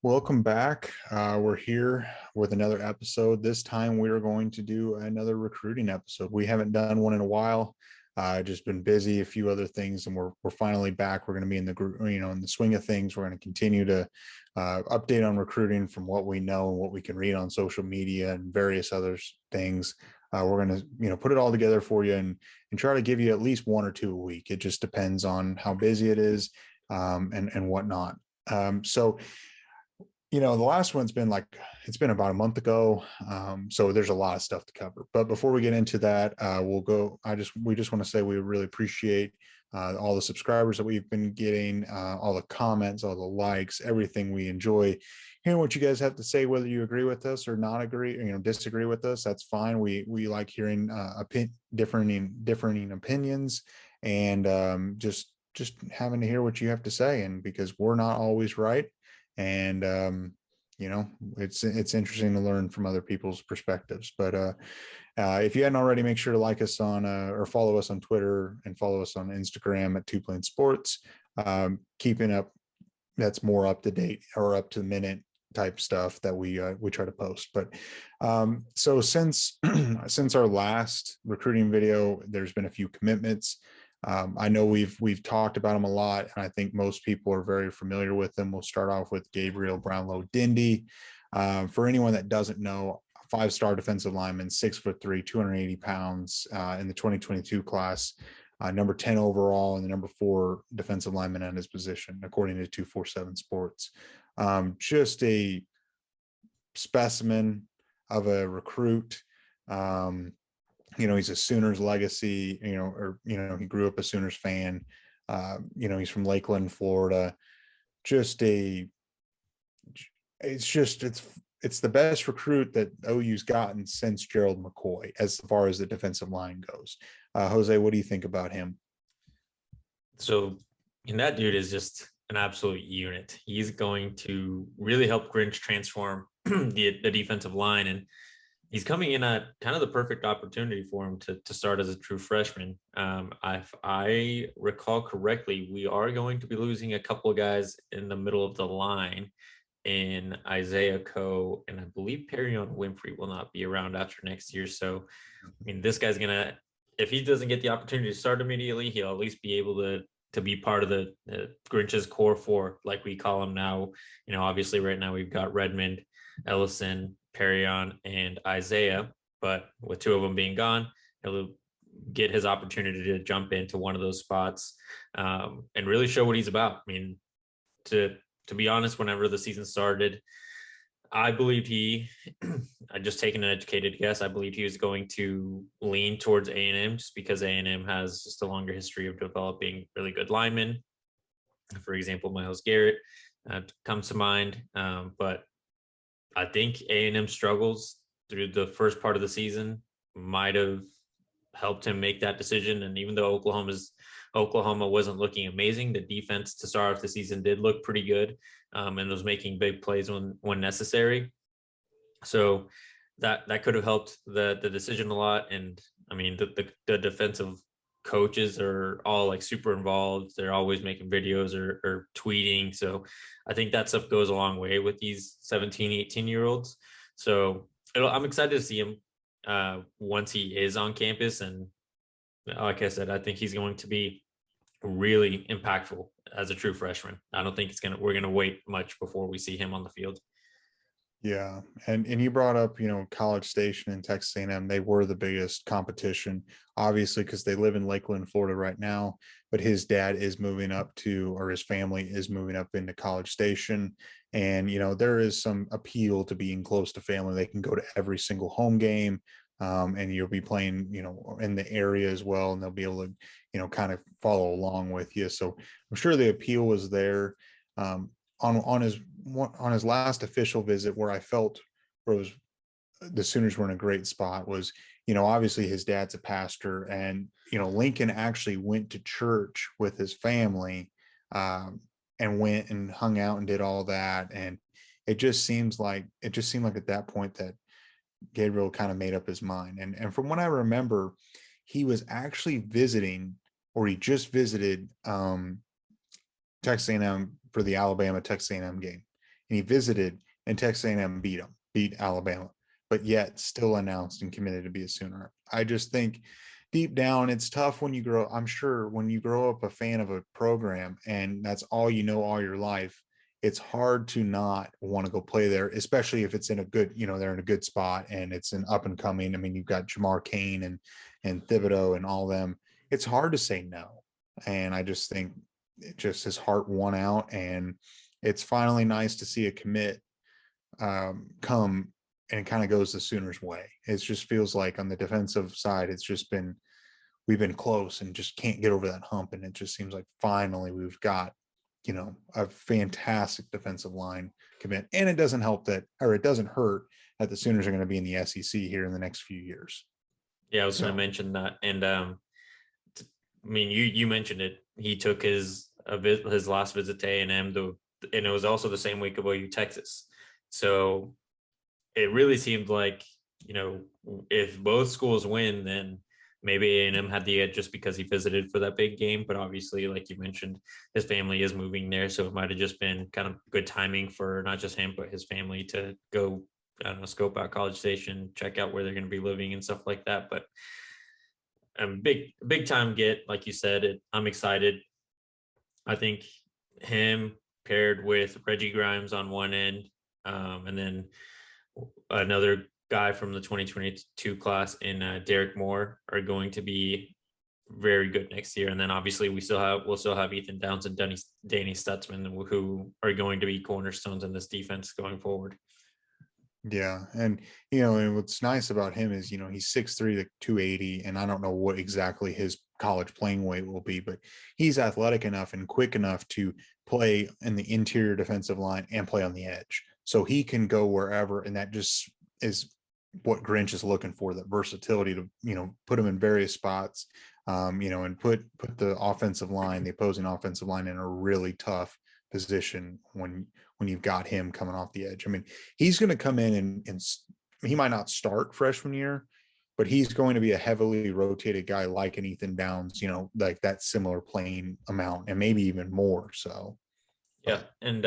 Welcome back. We're here with another episode. This time we are going to do another recruiting episode. We haven't done one in a while. Just been busy, a few other things, and we're finally back. We're going to be in the group, in the swing of things. We're going to continue to update on recruiting from what we know and what we can read on social media and various other things. We're going to, put it all together for you and try to give you at least one or two a week. It just depends on how busy it is and whatnot. So the last one's been it's been about a month ago. So there's a lot of stuff to cover. But before we get into that, we just want to say we really appreciate all the subscribers that we've been getting, all the comments, all the likes, everything. We enjoy hearing what you guys have to say, whether you agree with us or not agree, disagree with us. That's fine. We like hearing differing opinions and just having to hear what you have to say. And because we're not always right. And it's interesting to learn from other people's perspectives. But if you hadn't already, make sure to like us on or follow us on Twitter and follow us on Instagram at Two Plane Sports. Keeping up, that's more up to date or up to the minute type stuff that we try to post. But so since our last recruiting video, there's been a few commitments. I know we've talked about them a lot, and I think most people are very familiar with them. We'll start off with Gabriel, Brownlow, Dindy. For anyone that doesn't know, 5-star defensive lineman, 6'3", 280 pounds in the 2022 class, number 10 overall, and the number 4 defensive lineman at his position, according to 247 Sports. Just a specimen of a recruit. He's a Sooners legacy, he grew up a Sooners fan. He's from Lakeland, Florida. It's the best recruit that OU's gotten since Gerald McCoy, as far as the defensive line goes. Jose, what do you think about him? So, that dude is just an absolute unit. He's going to really help Grinch transform the defensive line, and he's coming in at kind of the perfect opportunity for him to start as a true freshman. If I recall correctly, we are going to be losing a couple of guys in the middle of the line in Isaiah Coe, and I believe Perrion Winfrey will not be around after next year. So, this guy's going to, if he doesn't get the opportunity to start immediately, he'll at least be able to be part of the Grinch's core 4, like we call him now. Obviously right now we've got Redmond, Ellison, Perrion, and Isaiah, but with 2 of them being gone, he'll get his opportunity to jump into one of those spots and really show what he's about. To be honest, whenever the season started, I believed I just taking an educated guess, I believed he was going to lean towards A&M, just because A&M has just a longer history of developing really good linemen. For example, Myles Garrett comes to mind, but I think A&M struggles through the first part of the season might have helped him make that decision. And even though Oklahoma wasn't looking amazing, the defense to start off the season did look pretty good, and was making big plays when necessary. So that could have helped the decision a lot. And the defensive coaches are all super involved. They're always making videos or tweeting. So I think that stuff goes a long way with these 17, 18-year-olds. So I'm excited to see him once he is on campus. And like I said, I think he's going to be really impactful as a true freshman. I don't think we're going to wait much before we see him on the field. Yeah. And you brought up, College Station and Texas A&M. They were the biggest competition, obviously, because they live in Lakeland, Florida right now. But his dad is moving up or his family is moving up into College Station. And, there is some appeal to being close to family. They can go to every single home game. And you'll be playing, in the area as well. And they'll be able to, kind of follow along with you. So I'm sure the appeal was there. On his last official visit, where I felt the Sooners were in a great spot was, obviously his dad's a pastor, and Lincoln actually went to church with his family, and went and hung out and did all that. And it just seemed like at that point that Gabriel kind of made up his mind. And from what I remember, he was actually visiting, or he just visited Texas A&M for the Alabama Texas A&M game. and he visited, and Texas A&M beat Alabama, but yet still announced and committed to be a Sooner. I just think deep down, it's tough when you grow. I'm sure when you grow up a fan of a program and that's all you know all your life, it's hard to not want to go play there, especially if it's in a good, they're in a good spot and it's an up and coming. I mean, you've got Jamar Kane and Thibodeau and all them. It's hard to say no. And I just think his heart won out, and it's finally nice to see a commit come and kind of goes the Sooners' way. It just feels like on the defensive side, we've been close and just can't get over that hump. And it just seems like finally we've got, a fantastic defensive line commit. And it doesn't hurt that the Sooners are going to be in the SEC here in the next few years. Yeah, I was going to mention that. And I mean, you mentioned it. He took his last visit to A&M, and it was also the same week of OU Texas. So it really seemed like, if both schools win, then maybe A&M had the edge just because he visited for that big game. But obviously, like you mentioned, his family is moving there. So it might have just been kind of good timing for not just him, but his family to go, scope out College Station, check out where they're going to be living and stuff like that. But big time get, like you said, I'm excited. I think him paired with Reggie Grimes on one end, and then another guy from the 2022 class in Derek Moore are going to be very good next year. And then obviously we'll still have Ethan Downs and Danny Stutzman, who are going to be cornerstones in this defense going forward. Yeah. And, and what's nice about him is, he's 6'3" to 280, and I don't know what exactly his college playing weight will be, but he's athletic enough and quick enough to play in the interior defensive line and play on the edge. So he can go wherever. And that just is what Grinch is looking for, that versatility to, put him in various spots, and put the opposing offensive line in a really tough position when you've got him coming off the edge. I mean, he's going to come in and he might not start freshman year, but he's going to be a heavily rotated guy like an Ethan Downs, like that similar playing amount and maybe even more. So, yeah. And,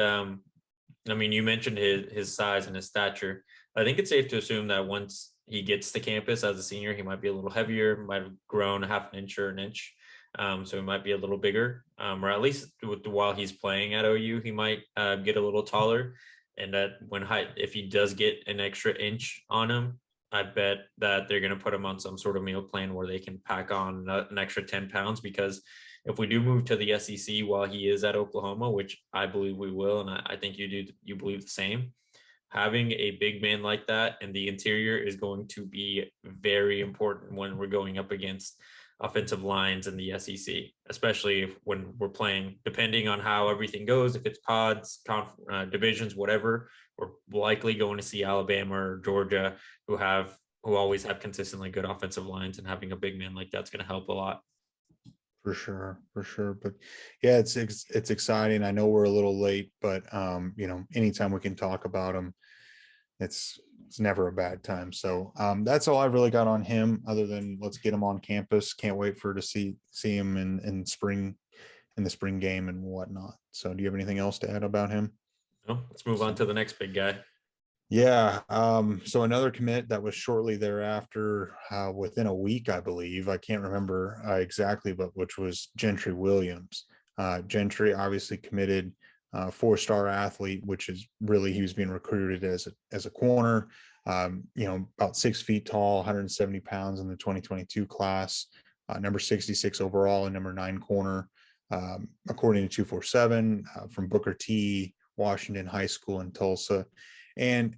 I mean, you mentioned his size and his stature. I think it's safe to assume that once he gets to campus as a senior, he might be a little heavier, might have grown a half an inch or an inch. So he might be a little bigger, or at least while he's playing at OU, he might get a little taller. And that if he does get an extra inch on him, I bet that they're going to put him on some sort of meal plan where they can pack on an extra 10 pounds, because if we do move to the SEC while he is at Oklahoma, which I believe we will, and I think you believe the same, having a big man like that in the interior is going to be very important when we're going up against offensive lines in the SEC, especially when we're playing, depending on how everything goes, if it's pods, divisions, whatever, we're likely going to see Alabama or Georgia who always have consistently good offensive lines, and having a big man like that's going to help a lot. For sure. But yeah, it's exciting. I know we're a little late, but anytime we can talk about them, it's never a bad time. So that's all I've really got on him, other than let's get him on campus. Can't wait to see him in the spring game and whatnot. So do you have anything else to add about him? No, let's move on to the next big guy. Yeah. So another commit that was shortly thereafter, within a week, I believe, I can't remember exactly, but which was Gentry Williams. Gentry obviously committed, 4-star athlete, which is really, he was being recruited as a corner, about 6 feet tall, 170 pounds in the 2022 class, number 66 overall and number 9 corner, according to 247, from Booker T. Washington High School in Tulsa. And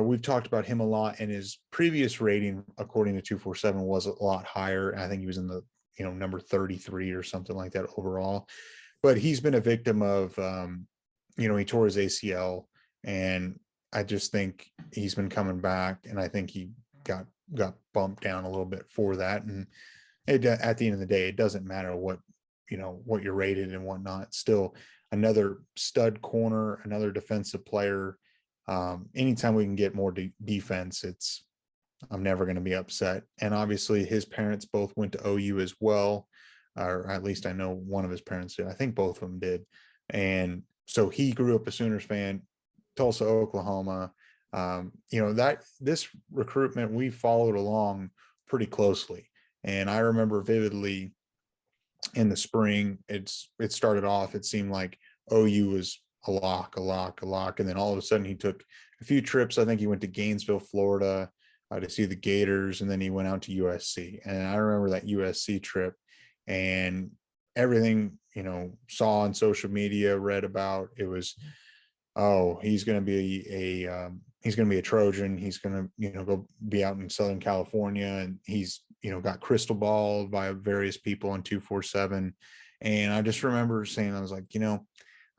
we've talked about him a lot, and his previous rating, according to 247, was a lot higher. I think he was in the, number 33 or something like that overall. But he's been a victim of, he tore his ACL, and I just think he's been coming back, and I think he got bumped down a little bit for that. And at the end of the day, it doesn't matter what you're rated and whatnot. Still another stud corner, another defensive player. Anytime we can get more defense, I'm never going to be upset. And obviously his parents both went to OU as well, or at least I know one of his parents did. I think both of them did. And so he grew up a Sooners fan, Tulsa, Oklahoma. That this recruitment we followed along pretty closely, and I remember vividly in the spring. It started off. It seemed like OU was a lock, a lock, a lock, and then all of a sudden he took a few trips. I think he went to Gainesville, Florida, to see the Gators, and then he went out to USC. And I remember that USC trip and everything saw on social media, read about. It was, oh, he's going to be a Trojan. He's going to go be out in Southern California, and he's got crystal balled by various people on 247. And I just remember saying, I was like,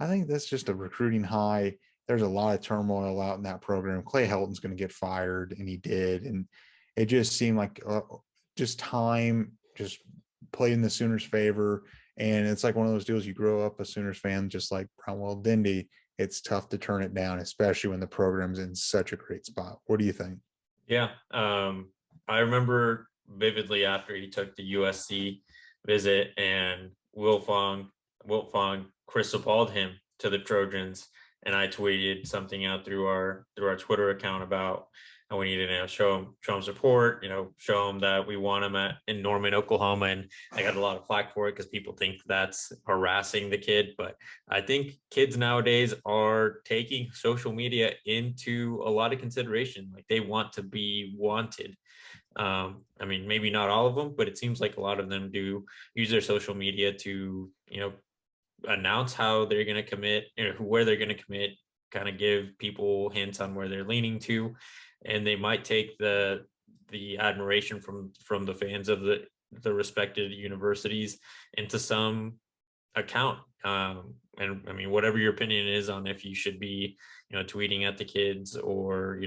I think that's just a recruiting high. There's a lot of turmoil out in that program. Clay Helton's going to get fired, and he did. And it just seemed like just time just played in the Sooners' favor. And it's like one of those deals, you grow up a Sooners fan, just like Brownlow, Dindy. It's tough to turn it down, especially when the program's in such a great spot. What do you think? Yeah. I remember vividly after he took the USC visit and Wiltfong crystal balled him to the Trojans, and I tweeted something out through our Twitter account about how we need to show him support, show him that we want him in Norman, Oklahoma. And I got a lot of flack for it because people think that's harassing the kid. But I think kids nowadays are taking social media into a lot of consideration. Like, they want to be wanted. I mean, maybe not all of them, but it seems like a lot of them do use their social media to, announce how they're going to commit, where they're going to commit, kind of give people hints on where they're leaning to. And they might take the admiration from the fans of the respected universities into some account. And I mean, whatever your opinion is on if you should be, tweeting at the kids or,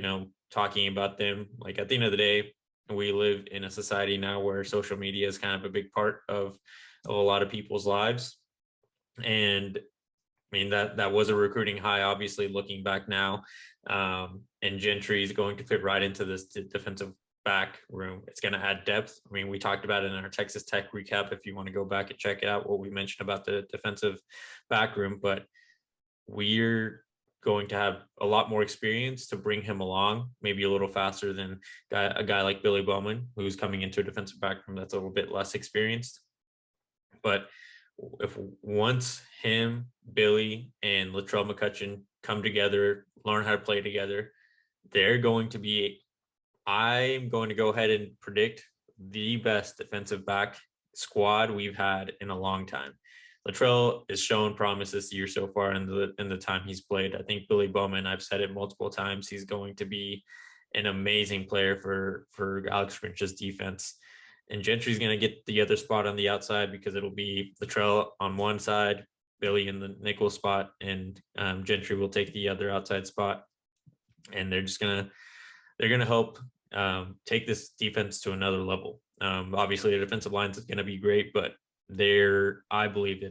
talking about them, like, at the end of the day, we live in a society now where social media is kind of a big part of a lot of people's lives. And I mean, that was a recruiting high, obviously, looking back now. And Gentry is going to fit right into this defensive back room. It's going to add depth. I mean, we talked about it in our Texas Tech recap. If you want to go back and check it out, what we mentioned about the defensive back room, but we're going to have a lot more experience to bring him along, maybe a little faster than a guy like Billy Bowman, who's coming into a defensive back room that's a little bit less experienced. But if once him, Billy, and Latrell McCutcheon come together, learn how to play together, they're going to be, I'm going to go ahead and predict, the best defensive back squad we've had in a long time. Latrell has shown promise this year so far in the time he's played. I think Billy Bowman, I've said it multiple times, he's going to be an amazing player for Alex Grinch's defense. And Gentry's going to get the other spot on the outside because it'll be Latrell on one side, Billy in the nickel spot, and Gentry will take the other outside spot. And they're going to help take this defense to another level. Obviously, the defensive line is going to be great, but I believe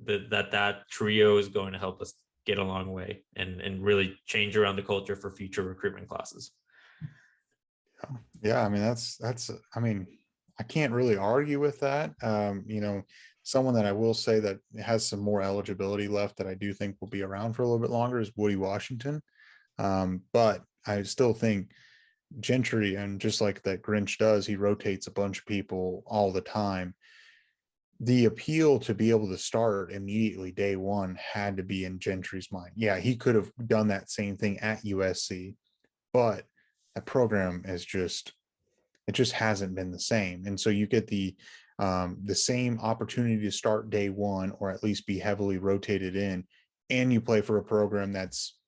that trio is going to help us get a long way and really change around the culture for future recruitment classes. Yeah, I mean, I mean, I can't really argue with that. Someone that I will say that has some more eligibility left that I do think will be around for a little bit longer is Woody Washington. But I still think Gentry, and just like that Grinch does, he rotates a bunch of people all the time. The appeal to be able to start immediately day one had to be in Gentry's mind. Yeah, he could have done that same thing at USC, but that program is it just hasn't been the same. And so you get the same opportunity to start day one, or at least be heavily rotated in, and you play for a program that's,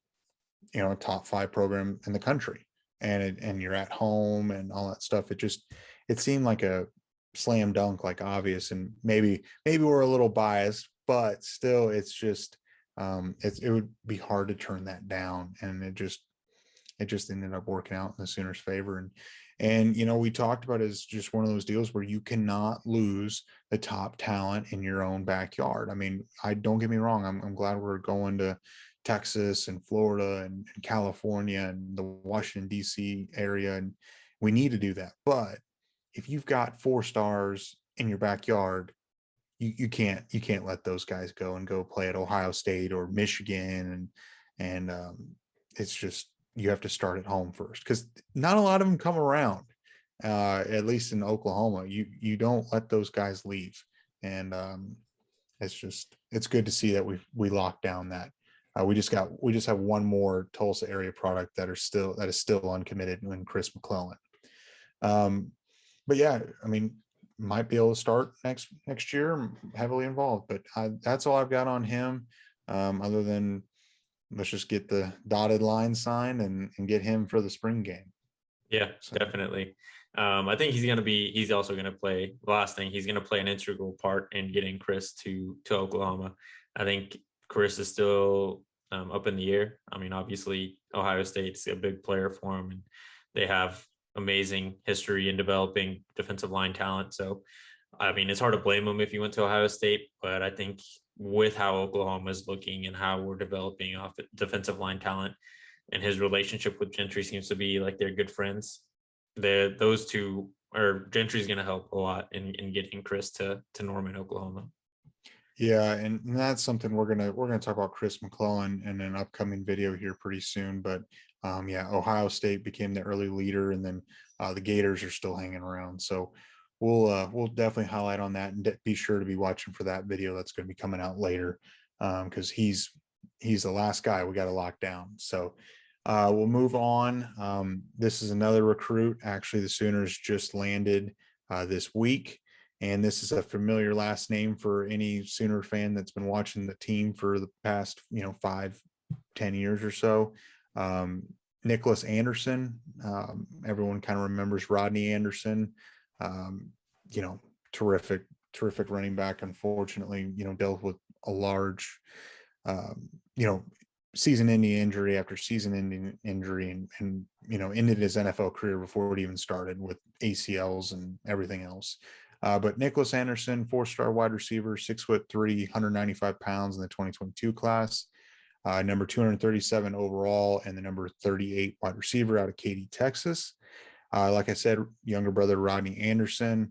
a top 5 program in the country, and you're at home and all that stuff. It seemed like a slam dunk, like obvious, and maybe we're a little biased, but still, it's just it would be hard to turn that down, and it just ended up working out in the Sooners' favor. And we talked about it as just one of those deals where you cannot lose the top talent in your own backyard. I mean, don't get me wrong, I'm glad we're going to Texas and Florida and California and the Washington D.C. area, and we need to do that. But if you've got 4 stars in your backyard, you can't let those guys go and go play at Ohio State or Michigan and it's just you have to start at home first because not a lot of them come around. At least in Oklahoma, you don't let those guys leave, and it's good to see that we locked down that. We just have one more Tulsa area product that is still uncommitted in Chris McClellan. But yeah, I mean, might be able to start next year heavily involved. But that's all I've got on him. Other than let's just get the dotted line signed and get him for the spring game. Yeah, so. Definitely. I think he's also going to play, last thing, he's going to play an integral part in getting Chris to Oklahoma. I think Chris is still up in the air. I mean, obviously Ohio State's a big player for him, and they have amazing history in developing defensive line talent. So, I mean, it's hard to blame him if he went to Ohio State, but I think with how Oklahoma is looking and how we're developing off defensive line talent, and his relationship with Gentry seems to be like they're good friends. Those two, or Gentry's going to help a lot in getting Chris to Norman, Oklahoma. Yeah, and that's something we're gonna talk about Chris McClellan in an upcoming video here pretty soon. But yeah, Ohio State became the early leader, and then the Gators are still hanging around. So we'll definitely highlight on that, and be sure to be watching for that video that's going to be coming out later, because he's the last guy we got to lock down. So we'll move on. This is another recruit. Actually, the Sooners just landed this week. And this is a familiar last name for any Sooner fan that's been watching the team for the past, 5-10 years or so. Nicholas Anderson. Everyone kind of remembers Rodney Anderson. Terrific running back. Unfortunately, dealt with a large, season-ending injury after season-ending injury, and ended his NFL career before it even started with ACLs and everything else. But Nicholas Anderson, 4-star wide receiver, 6'3", 195 pounds in the 2022 class, number 237 overall, and the number 38 wide receiver out of Katy, Texas. Like I said, younger brother Rodney Anderson,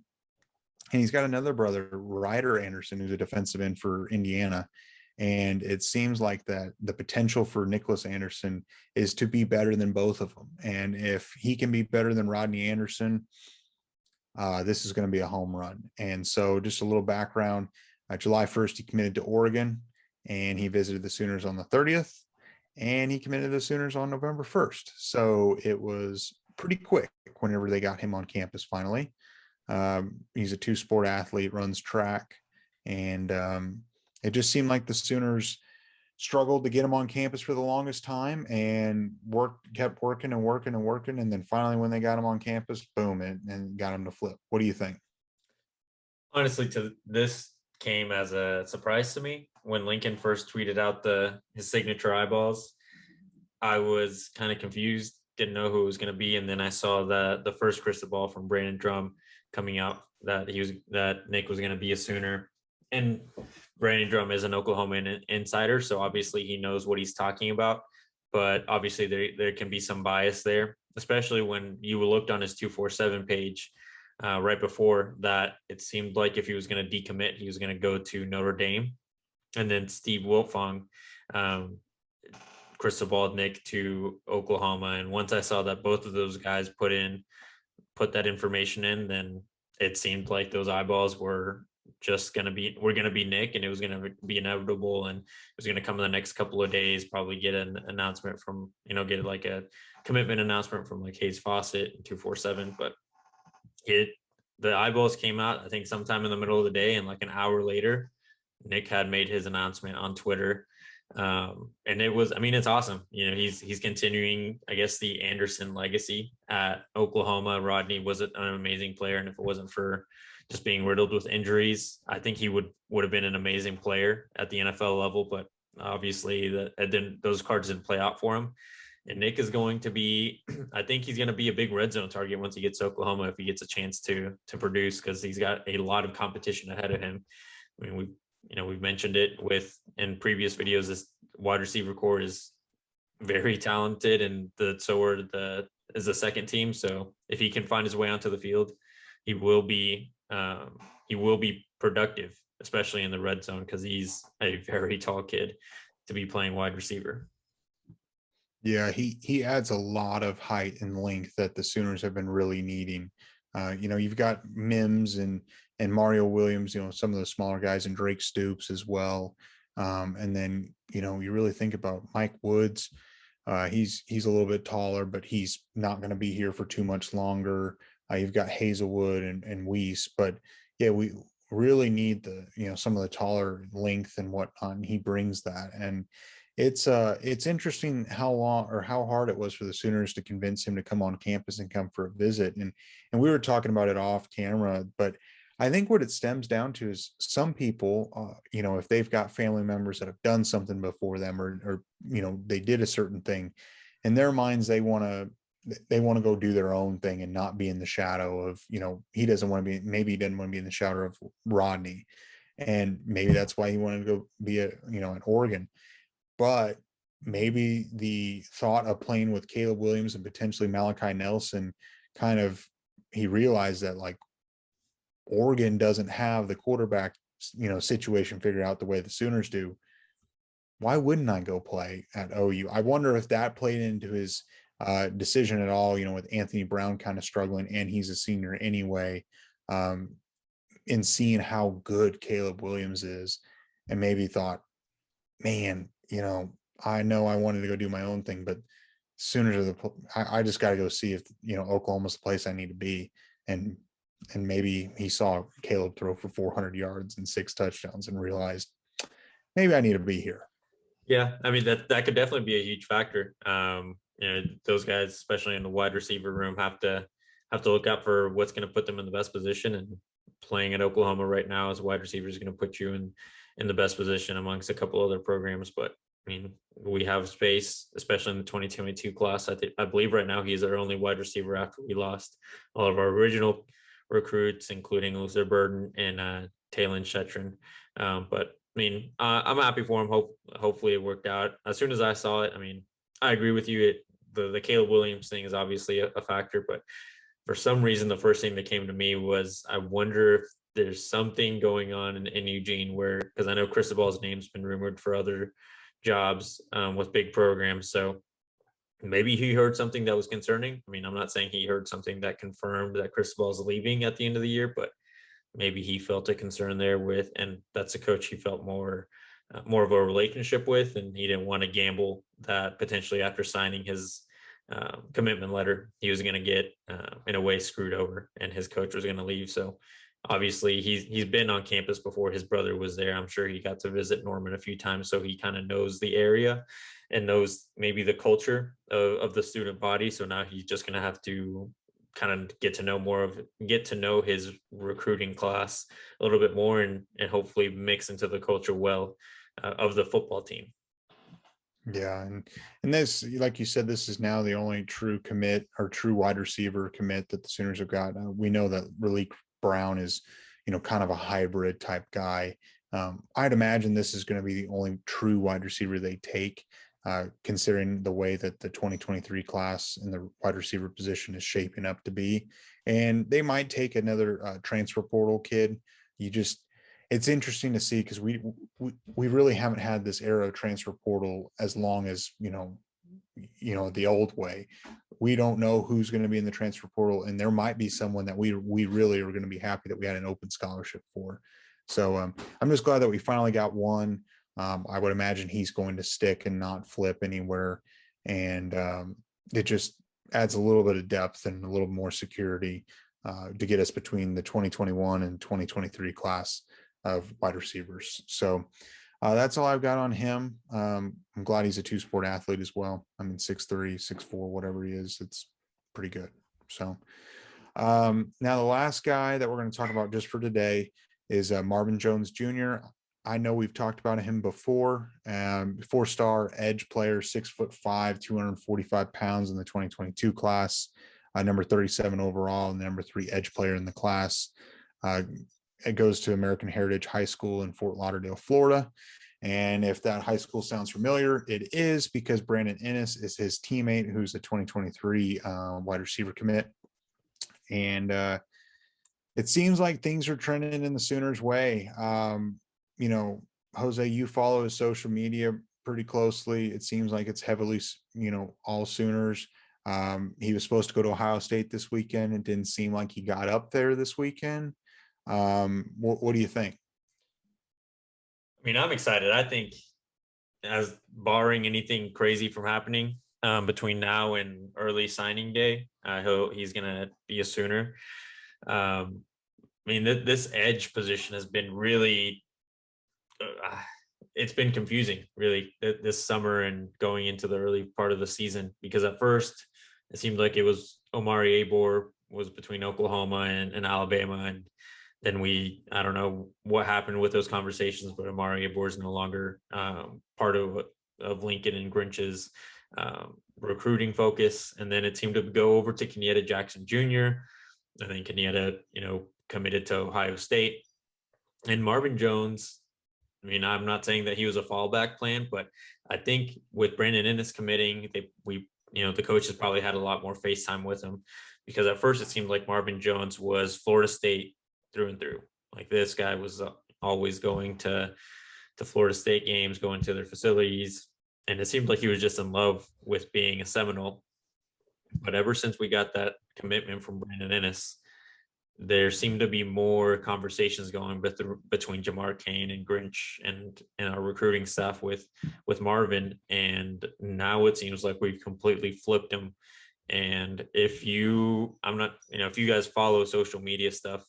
and he's got another brother, Ryder Anderson, who's a defensive end for Indiana. And it seems like that the potential for Nicholas Anderson is to be better than both of them. And if he can be better than Rodney Anderson, this is going to be a home run. And so just a little background, July 1st, he committed to Oregon, and he visited the Sooners on the 30th, and he committed to the Sooners on November 1st. So it was pretty quick whenever they got him on campus finally. He's a two-sport athlete, runs track, and it just seemed like the Sooners struggled to get him on campus for the longest time, and kept working. And then finally, when they got him on campus, boom, and got him to flip. What do you think? Honestly, this came as a surprise to me. When Lincoln first tweeted out his signature eyeballs, I was kind of confused, didn't know who it was going to be. And then I saw the first crystal ball from Brandon Drum coming out that Nick was going to be a Sooner. And Brandon Drum is an Oklahoma insider, so obviously he knows what he's talking about. But obviously there can be some bias there, especially when you looked on his 247 page right before that. It seemed like if he was going to decommit, he was going to go to Notre Dame. And then Steve Wiltfong crystal balled Nick to Oklahoma. And once I saw that both of those guys put that information in, then it seemed like those eyeballs were just going to be Nick, and it was going to be inevitable, and it was going to come in the next couple of days, probably get an announcement from, get like a commitment announcement from like Hayes Fawcett and 247. But the eyeballs came out, I think, sometime in the middle of the day, and like an hour later, Nick had made his announcement on Twitter. And it's awesome. He's continuing, I guess, the Anderson legacy at Oklahoma. Rodney was an amazing player, and if it wasn't for just being riddled with injuries, I think he would have been an amazing player at the NFL level. But obviously those cards didn't play out for him. And Nick is going to be, I think he's going to be a big red zone target once he gets to Oklahoma, if he gets a chance to produce, because he's got a lot of competition ahead of him. I mean, we've mentioned it in previous videos. This wide receiver core is very talented, and so is the second team. So if he can find his way onto the field, he will be productive, especially in the red zone, because he's a very tall kid to be playing wide receiver. Yeah, he adds a lot of height and length that the Sooners have been really needing. You've got Mims and Mario Williams, some of the smaller guys, and Drake Stoops as well. And then you really think about Mike Woods. He's a little bit taller, but he's not going to be here for too much longer. You've got Hazelwood and Weiss, but yeah, we really need some of the taller length and whatnot, and he brings that. And it's interesting how long or how hard it was for the Sooners to convince him to come on campus and come for a visit. And we were talking about it off camera, but I think what it stems down to is some people, if they've got family members that have done something before them, or they did a certain thing, in their minds they want to go do their own thing and not be in the shadow of, he doesn't want to be, maybe he didn't want to be in the shadow of Rodney, and maybe that's why he wanted to go be at Oregon. But maybe the thought of playing with Caleb Williams and potentially Malachi Nelson, kind of, he realized that, like, Oregon doesn't have the quarterback, situation figured out the way the Sooners do. Why wouldn't I go play at OU? I wonder if that played into his decision at all, with Anthony Brown kind of struggling, and he's a senior anyway, in seeing how good Caleb Williams is, and maybe thought, man, I know I wanted to go do my own thing, but Sooners are I just got to go see if, Oklahoma's the place I need to be. And maybe he saw Caleb throw for 400 yards and 6 touchdowns and realized, maybe I need to be here. Yeah, I mean that could definitely be a huge factor. Those guys, especially in the wide receiver room, have to look out for what's going to put them in the best position. And playing at Oklahoma right now as a wide receiver is going to put you in the best position amongst a couple other programs. But I mean, we have space, especially in the 2022 class. I believe right now he's our only wide receiver after we lost all of our original recruits, including Luther Burden and Talon Shetron. But I mean, I'm happy for him. Hopefully it worked out. As soon as I saw it, I mean, I agree with you. The Caleb Williams thing is obviously a factor, but for some reason, the first thing that came to me was, I wonder if there's something going on in Eugene where, because I know Cristobal's name's been rumored for other jobs with big programs. So maybe he heard something that was concerning. I mean, I'm not saying he heard something that confirmed that Cristobal's leaving at the end of the year, but maybe he felt a concern there with, and that's a coach he felt more of a relationship with, and he didn't want to gamble that potentially after signing his commitment letter, he was going to get in a way screwed over, and his coach was going to leave. So obviously he's been on campus before. His brother was there. I'm sure he got to visit Norman a few times, so he kind of knows the area and knows maybe the culture of the student body. So now he's just going to have to kind of get to know his recruiting class a little bit more, and hopefully mix into the culture well of the football team. Yeah, and this, like you said, this is now the only true commit or true wide receiver commit that the Sooners have got. We know that Raleek Brown is, kind of a hybrid type guy. I'd imagine this is going to be the only true wide receiver they take, considering the way that the 2023 class in the wide receiver position is shaping up to be. And they might take another transfer portal kid. It's interesting to see, because we really haven't had this era of transfer portal as long as the old way. We don't know who's going to be in the transfer portal, and there might be someone that we really are going to be happy that we had an open scholarship for. So I'm just glad that we finally got one. I would imagine he's going to stick and not flip anywhere, and it just adds a little bit of depth and a little more security to get us between the 2021 and 2023 class of wide receivers. So that's all I've got on him. I'm glad he's a two-sport athlete as well. I mean, 6'3", 6'4", whatever he is, it's pretty good. So now the last guy that we're going to talk about just for today is Marvin Jones Jr. I know we've talked about him before. 4-star edge player, 6'5", 245 pounds in the 2022 class, number 37 overall, and number 3 edge player in the class. It goes to American Heritage High School in Fort Lauderdale, Florida. And if that high school sounds familiar, it is, because Brandon Ennis is his teammate, who's a 2023 wide receiver commit. And it seems like things are trending in the Sooners' way. Jose, you follow his social media. pretty closely. It seems like it's heavily, all Sooners. He was supposed to go to Ohio State this weekend. It didn't seem like he got up there this weekend. What do you think? I mean, I'm excited. I think, as barring anything crazy from happening between now and early signing day, he's going to be a Sooner. I mean, this edge position has been really, it's been confusing really this summer and going into the early part of the season, because at first it seemed like it was Omari Abor was between Oklahoma and Alabama. And then I don't know what happened with those conversations, but Omari Abor is no longer part of Lincoln and Grinch's recruiting focus. And then it seemed to go over to Kenyatta Jackson Jr. I think Kenyatta, committed to Ohio State. And Marvin Jones, I mean, I'm not saying that he was a fallback plan, but I think with Brandon Ennis committing, the coaches probably had a lot more face time with him, because at first it seemed like Marvin Jones was Florida State through and through. Like, this guy was always going to Florida State games, going to their facilities, and it seemed like he was just in love with being a Seminole. But ever since we got that commitment from Brandon Ennis, there seemed to be more conversations going between Jamar Kane and Grinch and our recruiting staff with Marvin. And now it seems like we've completely flipped him. And if you guys follow social media stuff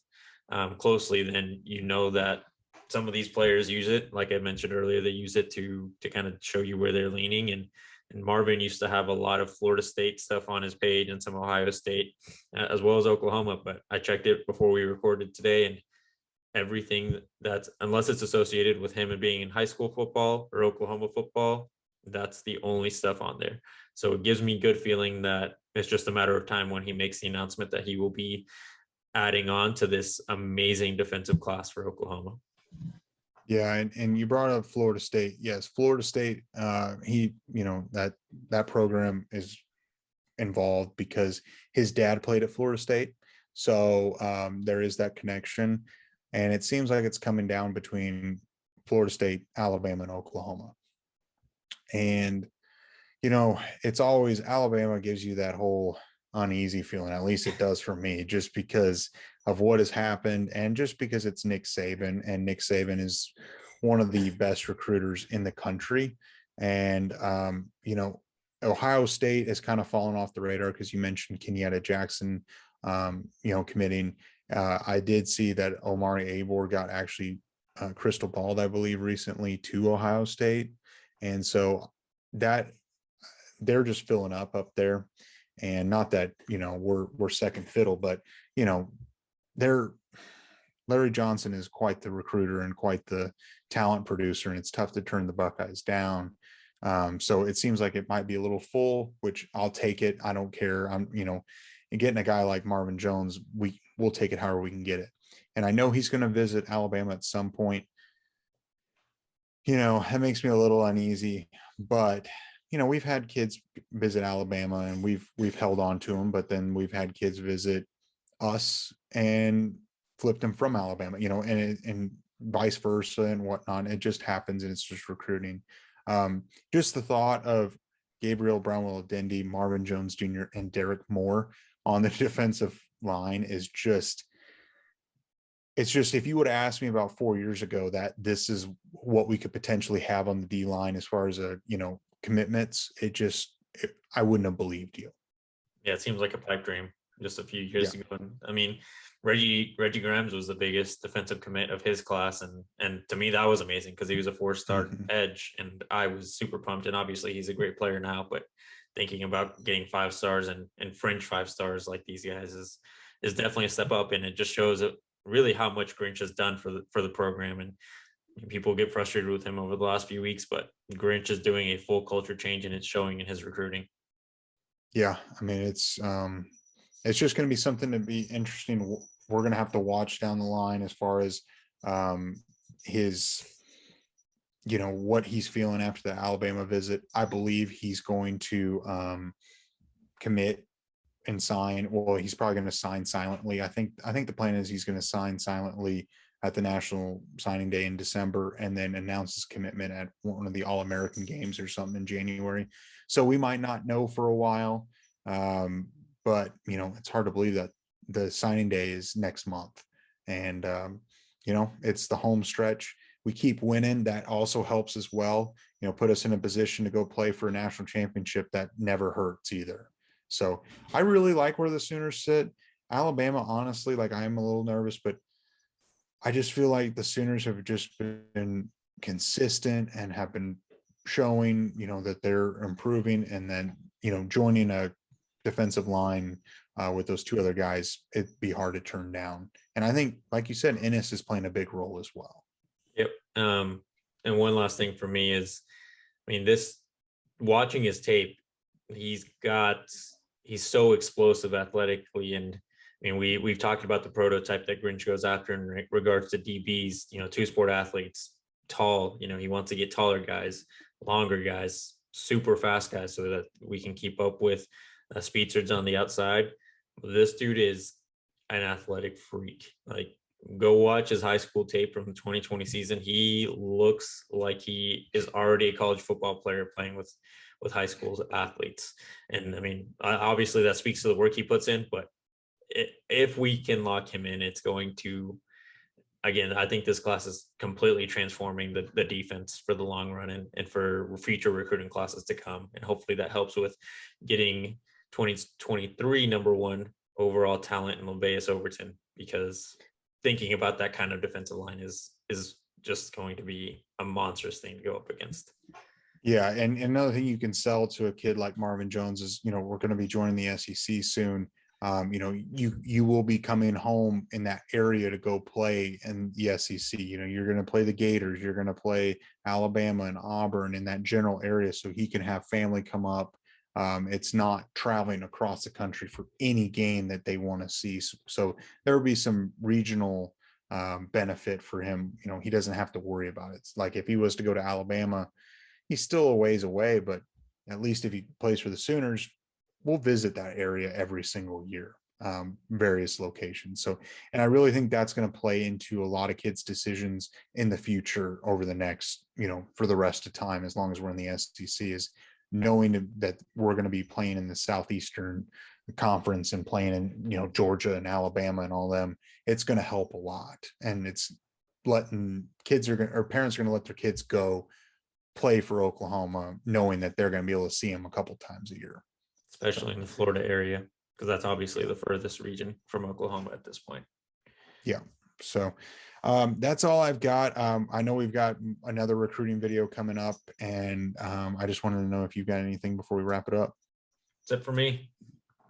closely, then you know that some of these players use it. Like I mentioned earlier, they use it to kind of show you where they're leaning. And Marvin used to have a lot of Florida State stuff on his page and some Ohio State, as well as Oklahoma. But I checked it before we recorded today, and everything that's, unless it's associated with him and being in high school football or Oklahoma football, that's the only stuff on there. So it gives me good feeling that it's just a matter of time when he makes the announcement that he will be adding on to this amazing defensive class for Oklahoma. Yeah, and you brought up Florida State. Yes, Florida State. That program is involved because his dad played at Florida State, so there is that connection, and it seems like it's coming down between Florida State, Alabama, and Oklahoma. And it's always Alabama gives you that whole uneasy feeling. At least it does for me, just because of what has happened, and just because it's Nick Saban, and Nick Saban is one of the best recruiters in the country. And Ohio State has kind of fallen off the radar, because you mentioned Kenyatta Jackson committing. I did see that Omari Abor got actually crystal balled, I believe, recently to Ohio State, and so that they're just filling up there. And not that we're second fiddle, but Larry Johnson is quite the recruiter and quite the talent producer, and it's tough to turn the Buckeyes down. So it seems like it might be a little full, which I'll take it. I don't care. And getting a guy like Marvin Jones, we'll take it however we can get it. And I know he's going to visit Alabama at some point. That makes me a little uneasy, but we've had kids visit Alabama and we've held on to them, but then we've had kids visit us and flipped them from Alabama, and vice versa and whatnot. It just happens, and it's just recruiting. Just the thought of Gabriel, Brownlow, Dindy, Marvin Jones Jr., and Derek Moore on the defensive line is just, if you would have asked me about 4 years ago that this is what we could potentially have on the D line as far as commitments, I wouldn't have believed you. Yeah, it seems like a pipe dream just a few years ago. I mean, Reggie Grimes was the biggest defensive commit of his class, and to me that was amazing, because he was a 4-star edge, and I was super pumped. And obviously he's a great player now, but thinking about getting 5 stars and fringe 5 stars like these guys is definitely a step up, and it just shows really how much Grinch has done for the program. And people get frustrated with him over the last few weeks, but Grinch is doing a full culture change, and it's showing in his recruiting. Yeah, I mean, it's just going to be something to be interesting. We're going to have to watch down the line as far as his, what he's feeling after the Alabama visit. I believe he's going to commit and sign. Well, he's probably going to sign silently. I think the plan is he's going to sign silently at the National Signing Day in December, and then announce his commitment at one of the All-American games or something in January. So we might not know for a while, but it's hard to believe that the signing day is next month, and it's the home stretch. We keep winning. That also helps as well. Put us in a position to go play for a national championship. That never hurts either. So I really like where the Sooners sit. Alabama, honestly, like, I'm a little nervous, but I just feel like the Sooners have just been consistent and have been showing, that they're improving, and then, joining a defensive line with those two other guys, it'd be hard to turn down. And I think, like you said, Ennis is playing a big role as well. Yep. And one last thing for me is, this watching his tape, he's so explosive athletically. And we've talked about the prototype that Grinch goes after in regards to DBs, two-sport athletes, tall, he wants to get taller guys, longer guys, super fast guys, so that we can keep up with speedsters on the outside. This dude is an athletic freak. Like, go watch his high school tape from the 2020 season. He looks like he is already a college football player playing with high school athletes. And obviously that speaks to the work he puts in, but if we can lock him in, it's going to, again, I think this class is completely transforming the defense for the long run, and for future recruiting classes to come. And hopefully that helps with getting 2023 number one overall talent in Levias Overton, because thinking about that kind of defensive line is just going to be a monstrous thing to go up against. Yeah, and another thing you can sell to a kid like Marvin Jones is, we're going to be joining the SEC soon. You will be coming home in that area to go play in the SEC. You're going to play the Gators, you're going to play Alabama and Auburn in that general area, so he can have family come up. It's not traveling across the country for any game that they want to see. So there will be some regional benefit for him. He doesn't have to worry about it. It's like if he was to go to Alabama, he's still a ways away, but at least if he plays for the Sooners, we'll visit that area every single year, various locations. So, and I really think that's going to play into a lot of kids' decisions in the future over the next, for the rest of time, as long as we're in the SEC, is knowing that we're going to be playing in the Southeastern Conference and playing in, Georgia and Alabama and all them. It's going to help a lot. And it's letting parents are going to let their kids go play for Oklahoma, knowing that they're going to be able to see them a couple times a year, especially in the Florida area, because that's obviously the furthest region from Oklahoma at this point. Yeah. So that's all I've got. I know we've got another recruiting video coming up, and I just wanted to know if you've got anything before we wrap it up. That's it for me.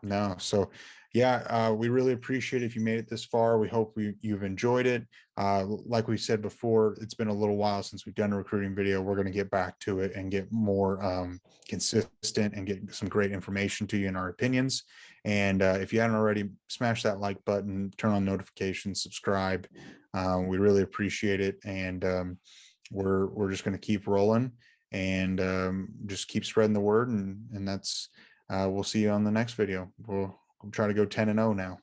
No. So yeah, we really appreciate it if you made it this far. We hope you've enjoyed it. Like we said before, it's been a little while since we've done a recruiting video. We're going to get back to it and get more consistent and get some great information to you in our opinions. And if you haven't already, smash that like button, turn on notifications, subscribe. We really appreciate it. And we're just going to keep rolling and just keep spreading the word. And that's we'll see you on the next video. We'll try to go 10-0 now.